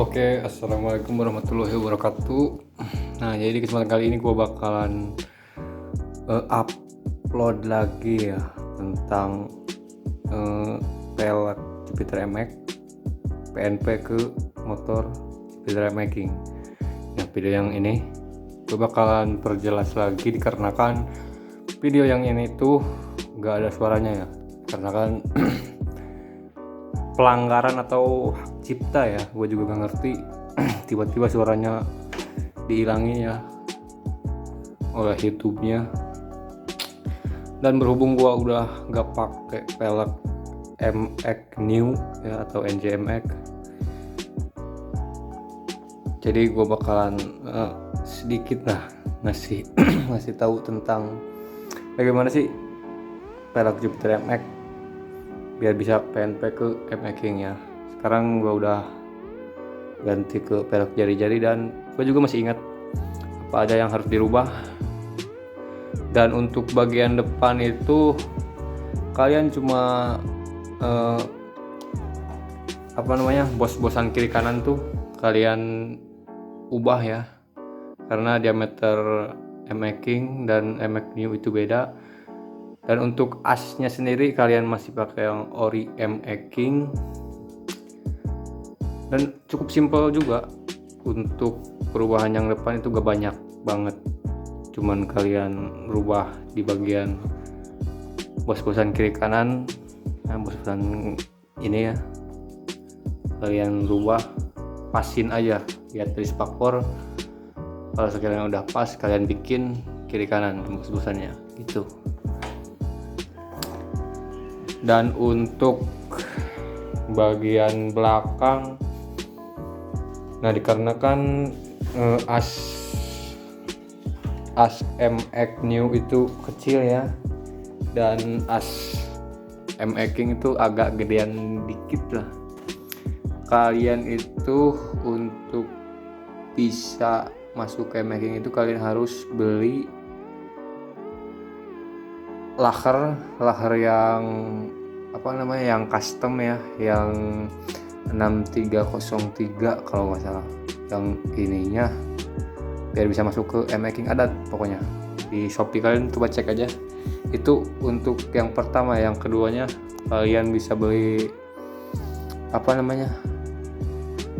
Oke, assalamualaikum warahmatullahi wabarakatuh. Nah, jadi di kesempatan kali ini gue bakalan upload lagi ya tentang pelek Jupiter MX PNP ke motor Jupiter Making. Nah, video yang ini gue bakalan perjelas lagi dikarenakan video yang ini tuh gak ada suaranya ya, karena kan pelanggaran atau hak cipta ya, gue juga gak ngerti. Tiba-tiba suaranya dihilangin ya oleh YouTube-nya. Dan berhubung gue udah gak pakai pelek MX New ya atau NJMX, jadi gue bakalan sedikit ngasih ngasih tahu tentang bagaimana sih pelek Jupiter MX biar bisa PNP ke M-Making ya. Sekarang gue udah ganti ke pelek jari-jari dan gue juga masih ingat apa aja yang harus dirubah. Dan untuk bagian depan itu kalian cuma bos-bosan kiri kanan tuh kalian ubah ya, karena diameter M-Making dan MX New itu beda. Dan untuk asnya sendiri kalian masih pakai yang ori M-Making, dan cukup simpel juga. Untuk perubahan yang depan itu gak banyak banget, cuman kalian rubah di bagian bos-bosan kiri kanan. Nah, bos-bosan ini ya kalian rubah, pasin aja lihat dari spakbor. Kalau sekiranya udah pas, kalian bikin kiri kanan bos-bosannya gitu. Dan untuk bagian belakang, nah dikarenakan as MX New itu kecil ya, dan as M-Making itu agak gedean dikit lah. Kalian itu untuk bisa masuk ke M-Making itu kalian harus beli laker yang yang custom ya, yang 6303 kalau nggak salah, yang ininya biar bisa masuk ke M-Making. Ada pokoknya di Shopee, kalian coba cek aja. Itu untuk yang pertama. Yang keduanya kalian bisa beli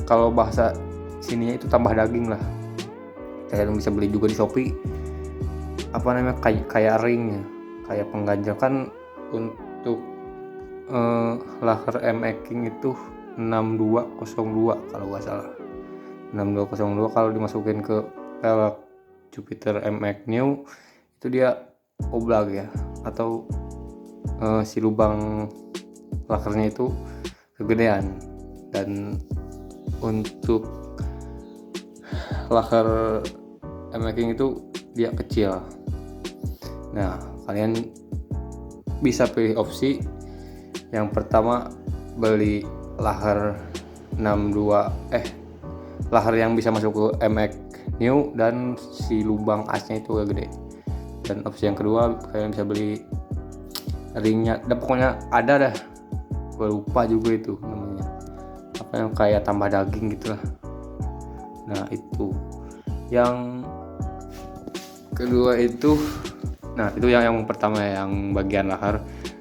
kalau bahasa sininya itu tambah daging lah. Kalian bisa beli juga di Shopee kayak ring ya, kayak pengganjal kan. Untuk laker M-Making itu 6202 kalau nggak salah, 6202. Kalau dimasukin ke pelek Jupiter MX New itu dia oblak ya, atau si lubang lakernya itu kegedean. Dan untuk laker M-Making itu dia kecil. Nah, kalian bisa pilih opsi. Yang pertama beli laker laker yang bisa masuk ke MX New dan si lubang asnya itu agak gede. Dan opsi yang kedua kalian bisa beli ringnya, dan pokoknya ada dah, gue lupa juga itu namanya yang kayak tambah daging gitu lah. Nah, itu yang kedua itu. Nah, itu yang pertama ya, yang bagian laker.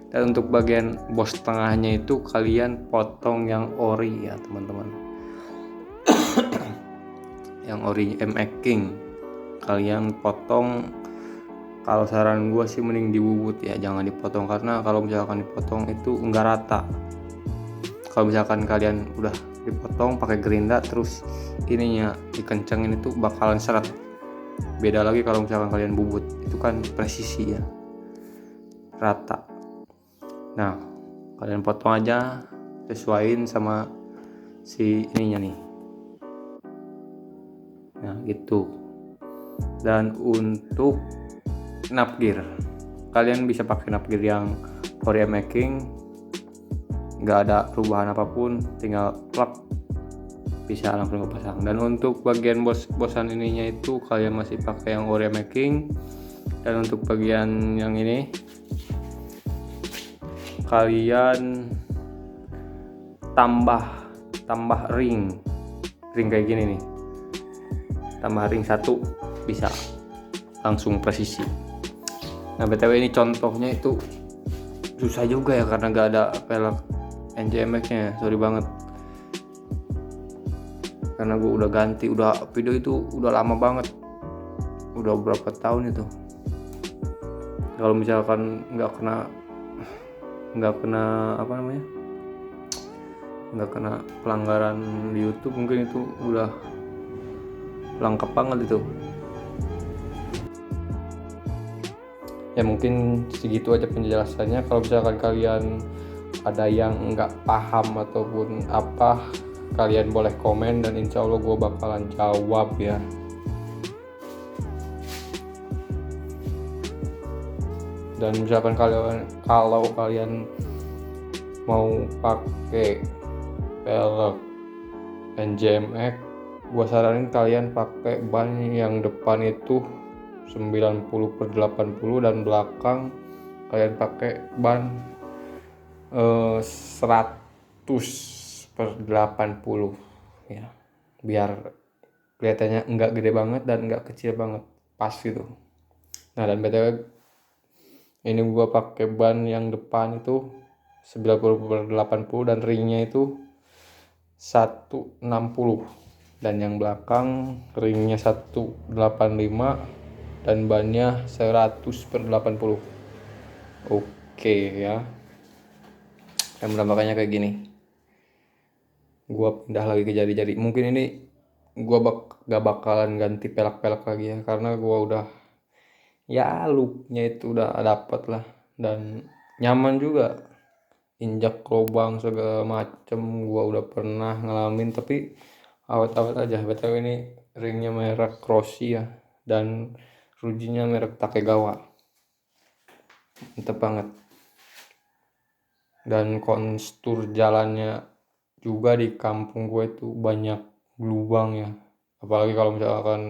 Dan untuk bagian bos tengahnya itu kalian potong yang ori ya teman-teman. Yang ori M-Making kalian potong. Kalau saran gue sih mending dibubut ya, jangan dipotong, karena kalau misalkan dipotong itu enggak rata. Kalau misalkan kalian udah dipotong pakai gerinda terus ininya dikencengin, itu bakalan seret. Beda lagi kalau misalkan kalian bubut, itu kan presisi ya, rata. Nah, kalian potong aja, sesuaiin sama si ininya nih. Nah, gitu. Dan untuk knob gear, kalian bisa pakai knob gear yang ori M-Making, nggak ada perubahan apapun, tinggal plug bisa langsung kepasang. Dan untuk bagian bosan ininya itu kalian masih pakai yang ori M-Making. Dan untuk bagian yang ini kalian tambah ring ring kayak gini nih, tambah ring satu bisa langsung presisi. Nah btw ini contohnya itu susah juga ya karena gak ada pelek NJMX nya, sorry banget karena gue udah ganti, udah video itu udah lama banget, udah berapa tahun itu. Kalau misalkan nggak kena apa namanya, nggak kena pelanggaran di YouTube, mungkin itu udah lengkap banget itu. Ya mungkin segitu aja penjelasannya. Kalau misalkan kalian ada yang nggak paham ataupun apa, kalian boleh komen dan insya Allah gue bakalan jawab ya. Dan misalkan kalau kalian mau pakai pelek NJMX, gue saranin kalian pakai ban yang depan itu 90/80 dan belakang kalian pakai ban 100/80 ya, biar kelihatannya enggak gede banget dan enggak kecil banget, pas gitu. Nah dan btw ini gua pakai ban yang depan itu 90/80 dan ringnya itu 160 dan yang belakang ringnya 185 dan bannya 100/80. Oke ya. Dan penampakannya kayak gini. Gua pindah lagi ke jari-jari. Mungkin ini gua gak bakalan ganti pelak-pelak lagi ya, karena gua udah ya looknya itu udah dapet lah dan nyaman juga. Injak lubang segala macem gua udah pernah ngalamin, tapi awet-awet aja. Betul ini ringnya merek Rossi ya, dan rujinya merek Takegawa, mantep banget. Dan konstur jalannya juga di kampung gue itu banyak lubang ya, apalagi kalau misalkan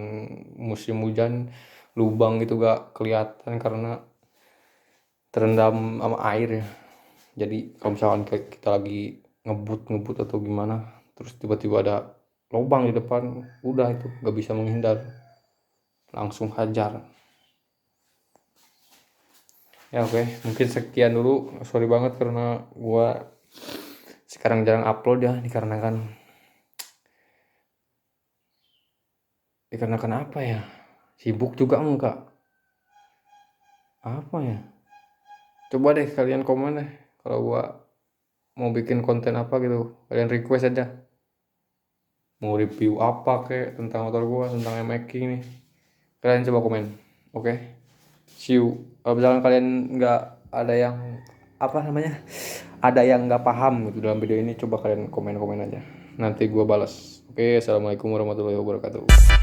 musim hujan lubang itu gak kelihatan karena terendam sama air ya. Jadi kalau misalkan kayak kita lagi ngebut atau gimana, terus tiba-tiba ada lubang di depan, udah itu gak bisa menghindar, langsung hajar ya. Oke, mungkin sekian dulu. Sorry banget karena gua sekarang jarang upload ya, dikarenakan apa ya, sibuk juga enggak apa ya. Coba deh kalian komen deh kalau gua mau bikin konten apa gitu, kalian request aja mau review apa kayak tentang motor gua, tentang making nih, kalian coba komen. Oke, see you. Kalau misalkan kalian nggak ada yang apa namanya, ada yang nggak paham gitu dalam video ini, coba kalian komen aja, nanti gua balas. Oke, assalamualaikum warahmatullahi wabarakatuh.